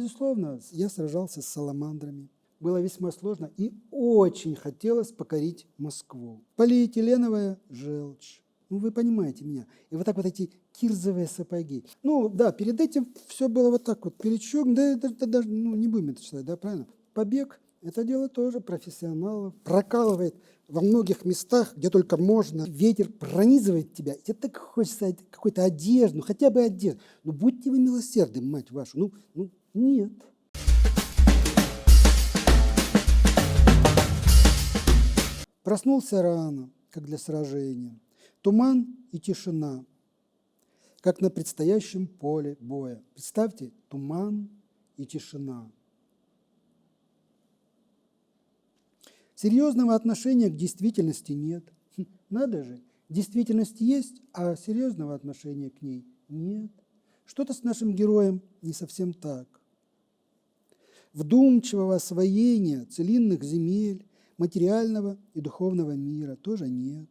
безусловно, я сражался с саламандрами. Было весьма сложно и очень хотелось покорить Москву. Полиэтиленовая желчь. Ну, вы понимаете меня. И вот так вот эти кирзовые сапоги. Ну, да, перед этим все было вот так вот перечеркнуто. Да, даже, ну, не будем это читать, да, правильно? Побег – это дело тоже профессионалов. Прокалывает во многих местах, где только можно. Ветер пронизывает тебя. Тебе так хочется какой-то одежды, ну, хотя бы одежды. Ну, будьте вы милосердны, мать вашу. Ну, нет. Проснулся рано, как для сражения. Туман и тишина, как на предстоящем поле боя. Представьте, туман и тишина. Серьезного отношения к действительности нет. Надо же, действительность есть, а серьезного отношения к ней нет. Что-то с нашим героем не совсем так. Вдумчивого освоения целинных земель, материального и духовного мира тоже нет.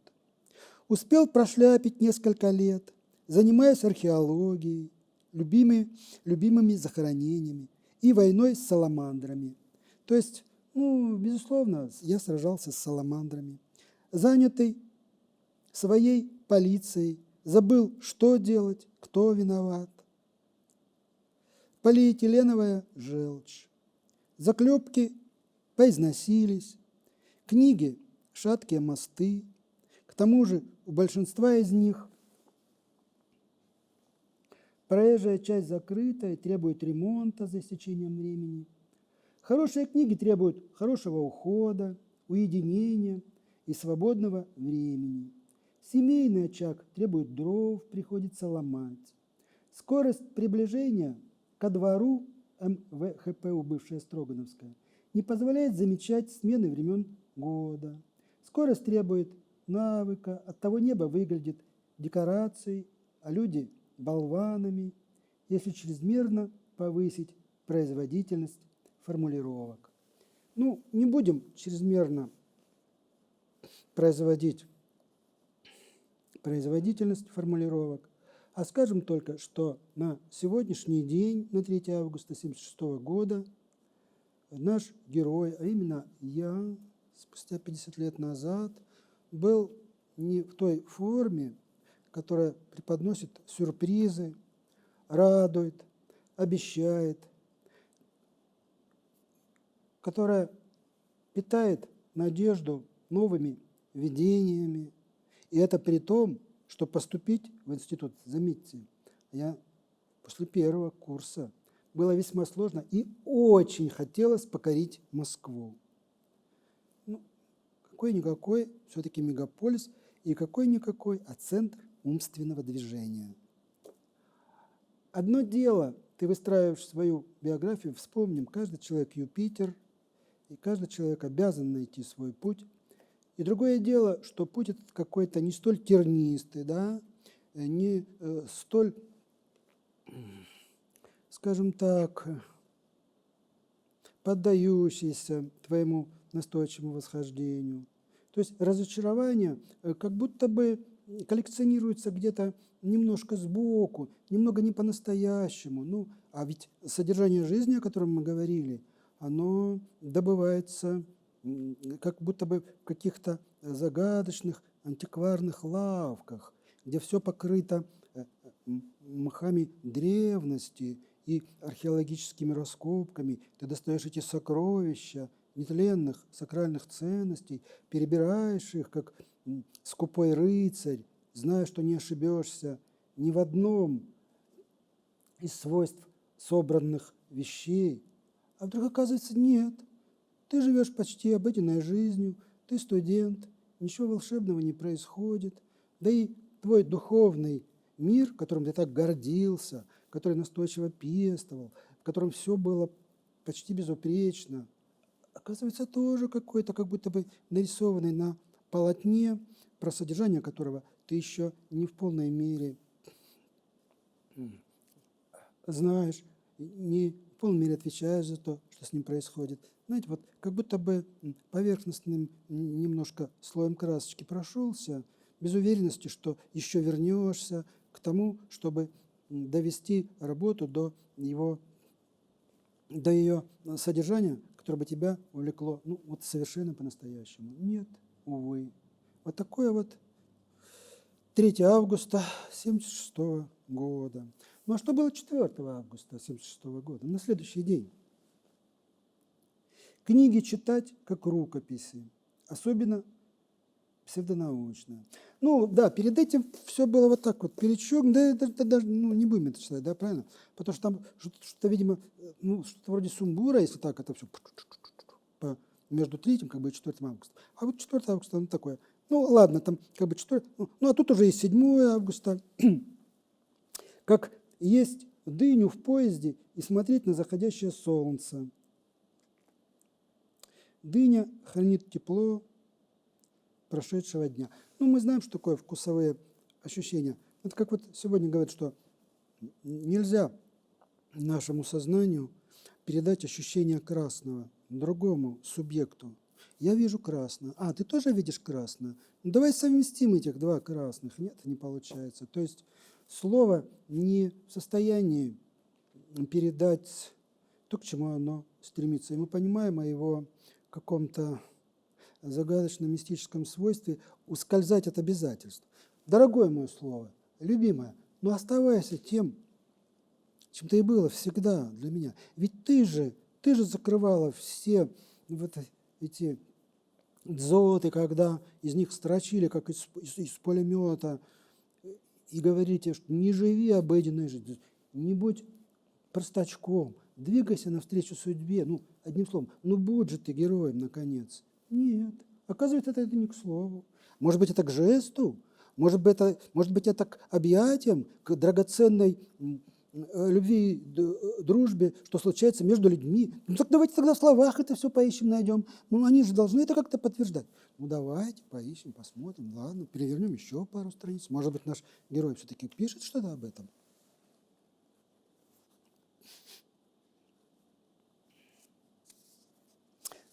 Успел прошляпить несколько лет, занимаясь археологией, любимыми захоронениями и войной с саламандрами. То есть, ну, безусловно, я сражался с саламандрами. Занятый своей полицией, забыл, что делать, кто виноват. Полиэтиленовая желчь. Заклепки поизносились, книги – шаткие мосты. К тому же у большинства из них проезжая часть закрытая, требует ремонта за истечением времени. Хорошие книги требуют хорошего ухода, уединения и свободного времени. Семейный очаг требует дров, приходится ломать. Скорость приближения ко двору МВХПУ, бывшая Строгановская, не позволяет замечать смены времен года. Скорость требует навыка, оттого небо выглядит декорацией, а люди – болванами, если чрезмерно повысить производительность формулировок. Ну, не будем чрезмерно производить производительность формулировок, а скажем только, что на сегодняшний день, на 3 августа 1976 года, наш герой, а именно я, спустя 50 лет назад, был не в той форме, которая преподносит сюрпризы, радует, обещает, которая питает надежду новыми видениями. И это при том, что поступить в институт, заметьте, я после первого курса было весьма сложно и очень хотелось покорить Москву. Ну, какой-никакой все-таки мегаполис и какой-никакой, а центр умственного движения. Одно дело, ты выстраиваешь свою биографию, вспомним, каждый человек Юпитер, и каждый человек обязан найти свой путь. И другое дело, что путь этот какой-то не столь тернистый, да, не столь, скажем так, поддающийся твоему настойчивому восхождению. То есть разочарование как будто бы коллекционируется где-то немножко сбоку, немного не по-настоящему. Ну, а ведь содержание жизни, о котором мы говорили, оно добывается как будто бы в каких-то загадочных антикварных лавках, где все покрыто мхами древности и археологическими раскопками. Ты достаешь эти сокровища нетленных сакральных ценностей, перебираешь их, как скупой рыцарь, зная, что не ошибешься ни в одном из свойств собранных вещей. А вдруг оказывается, нет. Ты живешь почти обыденной жизнью, ты студент, ничего волшебного не происходит. Да и твой духовный мир, которым ты так гордился, который настойчиво пестовал, в котором все было почти безупречно, оказывается, тоже какой-то, как будто бы нарисованный на полотне, про содержание которого ты еще не в полной мере знаешь, не в полной мере отвечаешь за то, что с ним происходит. Знаете, вот как будто бы поверхностным немножко слоем красочки прошелся, без уверенности, что еще вернешься к тому, чтобы довести работу до его до ее содержания, которое бы тебя увлекло, ну, вот совершенно по-настоящему. Нет, увы. Вот такое вот 3 августа 1976 года. Ну а что было 4 августа 1976 года? На следующий день. Книги читать как рукописи, особенно псевдонаучные. Ну да, перед этим все было вот так вот перечеркнуто, да, это даже ну, не будем это читать, да, правильно? Потому что там что-то видимо, ну, что-то вроде сумбура, если так это все между 3 как бы, и 4 августа. А вот 4 августа, ну, такое. Ну, ладно, там как бы 4, ну, а тут уже и 7 августа. Как есть дыню в поезде и смотреть на заходящее солнце. Дыня хранит тепло прошедшего дня. Ну, мы знаем, что такое вкусовые ощущения. Это как вот сегодня говорят, что нельзя нашему сознанию передать ощущение красного другому субъекту. Я вижу красное. А, ты тоже видишь красное? Ну, давай совместим этих два красных. Нет, не получается. То есть слово не в состоянии передать то, к чему оно стремится. И мы понимаем о его каком-то загадочном мистическом свойстве ускользать от обязательств. Дорогое мое слово, любимое, но оставайся тем, чем ты и было всегда для меня. Ведь ты же закрывала все вот эти дзоты, когда из них строчили, как из пулемета, и говорите, что не живи обыденной жизнью, не будь простачком, двигайся навстречу судьбе. Ну, одним словом, ну будь же ты героем, наконец. Нет, оказывается, это не к слову. Может быть, это к жесту, может быть, это к объятиям, к драгоценной любви, дружбе, что случается между людьми. Ну так давайте тогда в словах это все поищем, найдем. Ну они же должны это как-то подтверждать. Ну давайте поищем, посмотрим, ладно, перевернем еще пару страниц. Может быть, наш герой все-таки пишет что-то об этом.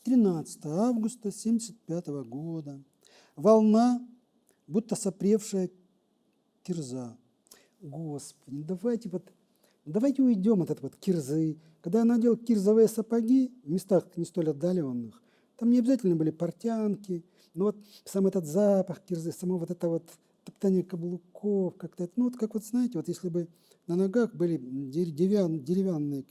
«13 августа 1975 года. Волна, будто сопревшая кирза». Господи, давайте уйдем от этого кирзы. Когда я надел кирзовые сапоги в местах не столь отдаленных, там не обязательно были портянки, но вот сам этот запах кирзы, само вот это вот топтание каблуков, как-то, ну вот как вот знаете, вот если бы на ногах были деревянные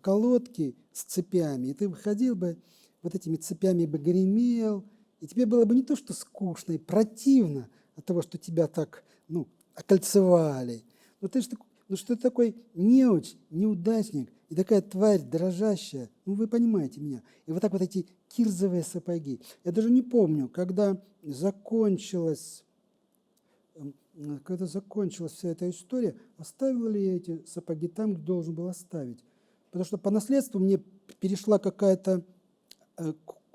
колодки с цепями, и ты выходил бы, вот этими цепями бы гремел, и тебе было бы не то, что скучно и противно от того, что тебя так, ну, окольцевали. Но ты же ну что ты такой неуч, неудачник, и такая тварь дрожащая, ну вы понимаете меня. И вот так вот эти кирзовые сапоги. Я даже не помню, когда закончилась вся эта история, оставил ли я эти сапоги там, где должен был оставить. Потому что по наследству мне перешла какая-то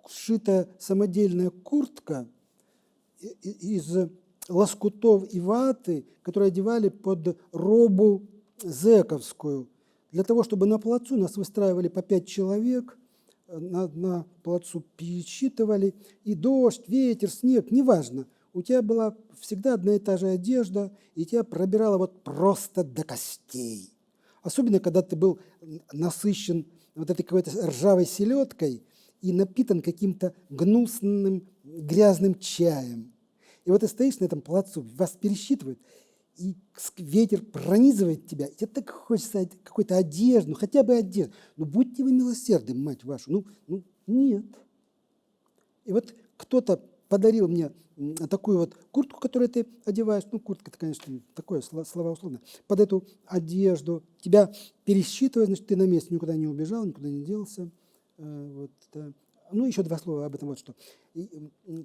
сшитая самодельная куртка из лоскутов и ваты, которые одевали под робу зэковскую. Для того, чтобы на плацу нас выстраивали по 5 человек, на плацу пересчитывали, и дождь, ветер, снег, неважно. У тебя была всегда одна и та же одежда, и тебя пробирала вот просто до костей. Особенно, когда ты был насыщен вот этой какой-то ржавой селедкой и напитан каким-то гнусным, грязным чаем. И вот ты стоишь на этом плацу, вас пересчитывают, и ветер пронизывает тебя, и тебе так хочется какой-то одежды, ну хотя бы одежды. Ну будьте вы милосердны, мать вашу. Ну нет. И вот кто-то подарил мне такую вот куртку, которую ты одеваешь, ну куртка, это, конечно, такое слова условно, под эту одежду, тебя пересчитывают, значит, ты на месте никуда не убежал, никуда не делся. Вот. Ну, еще 2 слова об этом, вот что.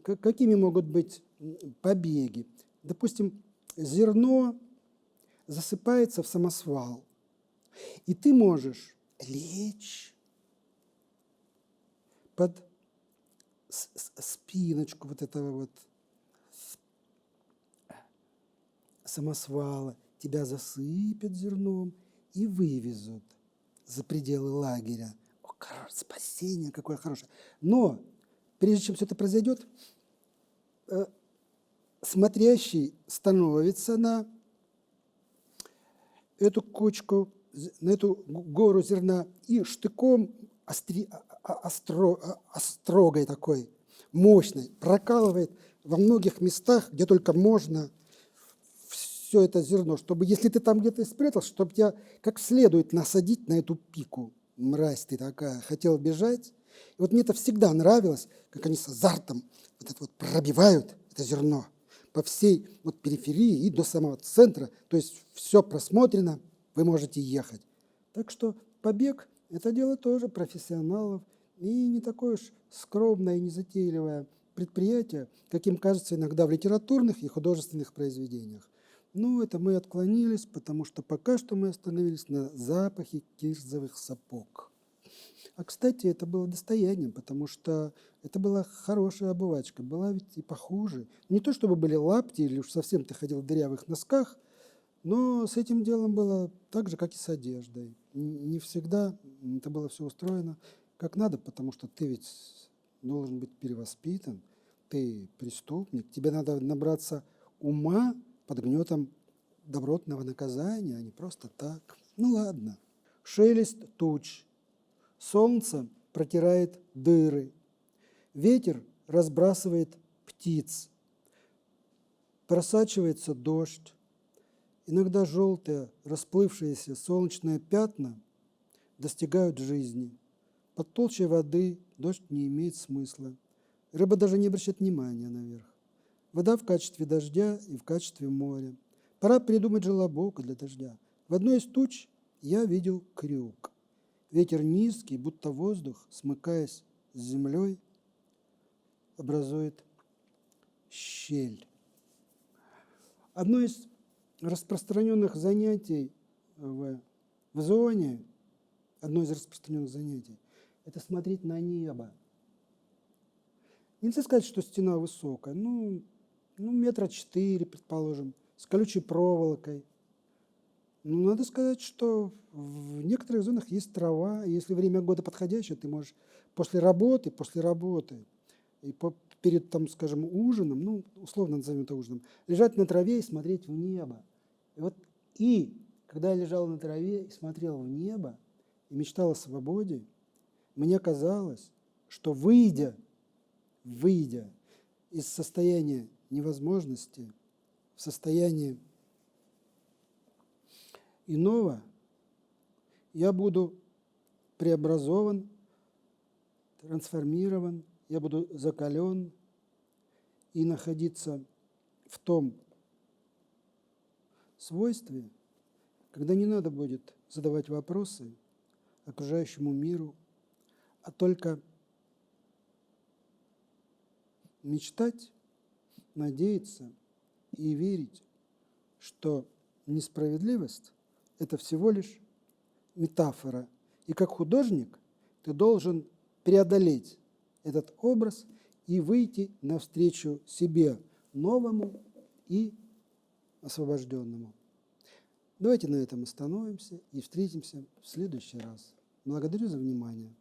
Какими могут быть побеги? Допустим, зерно засыпается в самосвал, и ты можешь лечь под спиночку вот этого вот самосвала, тебя засыпят зерном и вывезут за пределы лагеря. О, спасение какое хорошее. Но прежде чем все это произойдет, смотрящий становится на эту кучку на эту гору зерна и штыком острогой такой, мощной, прокалывает во многих местах, где только можно, все это зерно, чтобы, если ты там где-то спрятал, чтобы тебя как следует насадить на эту пику. Мразь ты такая, хотел бежать. И вот мне это всегда нравилось, как они с азартом вот это вот пробивают это зерно по всей вот периферии и до самого центра. То есть все просмотрено, вы можете ехать. Так что побег – это дело тоже профессионалов и не такое уж скромное и незатейливое предприятие, каким кажется иногда в литературных и художественных произведениях. Ну, это мы отклонились, потому что пока что мы остановились на запахе кирзовых сапог. А, кстати, это было достоянием, потому что это была хорошая обувачка, была ведь и похуже. Не то чтобы были лапти или уж совсем ты ходил в дырявых носках, но с этим делом было так же, как и с одеждой. Не всегда это было все устроено как надо, потому что ты ведь должен быть перевоспитан, ты преступник, тебе надо набраться ума под гнетом добротного наказания, а не просто так. Ну ладно. Шелест туч. Солнце протирает дыры. Ветер разбрасывает птиц. Просачивается дождь. Иногда желтые, расплывшиеся солнечные пятна достигают жизни. Под толщей воды дождь не имеет смысла. Рыба даже не обращает внимания наверх. Вода в качестве дождя и в качестве моря. Пора придумать желобок для дождя. В одной из туч я видел крюк. Ветер низкий, будто воздух, смыкаясь с землей, образует щель. Одно из распространенных занятий в зоне, это смотреть на небо. Нельзя сказать, что стена высокая, метра 4, предположим, с колючей проволокой. Надо сказать, что в некоторых зонах есть трава, и если время года подходящее, ты можешь после работы, и перед, там, скажем, ужином, условно назовем это ужином, лежать на траве и смотреть в небо. И когда я лежал на траве и смотрел в небо, и мечтал о свободе, мне казалось, что выйдя из состояния невозможности в состояние иного, я буду преобразован, трансформирован, я буду закален и находиться в том свойстве, когда не надо будет задавать вопросы окружающему миру, а только мечтать, надеяться и верить, что несправедливость – это всего лишь метафора. И как художник ты должен преодолеть этот образ и выйти навстречу себе новому и освобожденному. Давайте на этом остановимся и встретимся в следующий раз. Благодарю за внимание.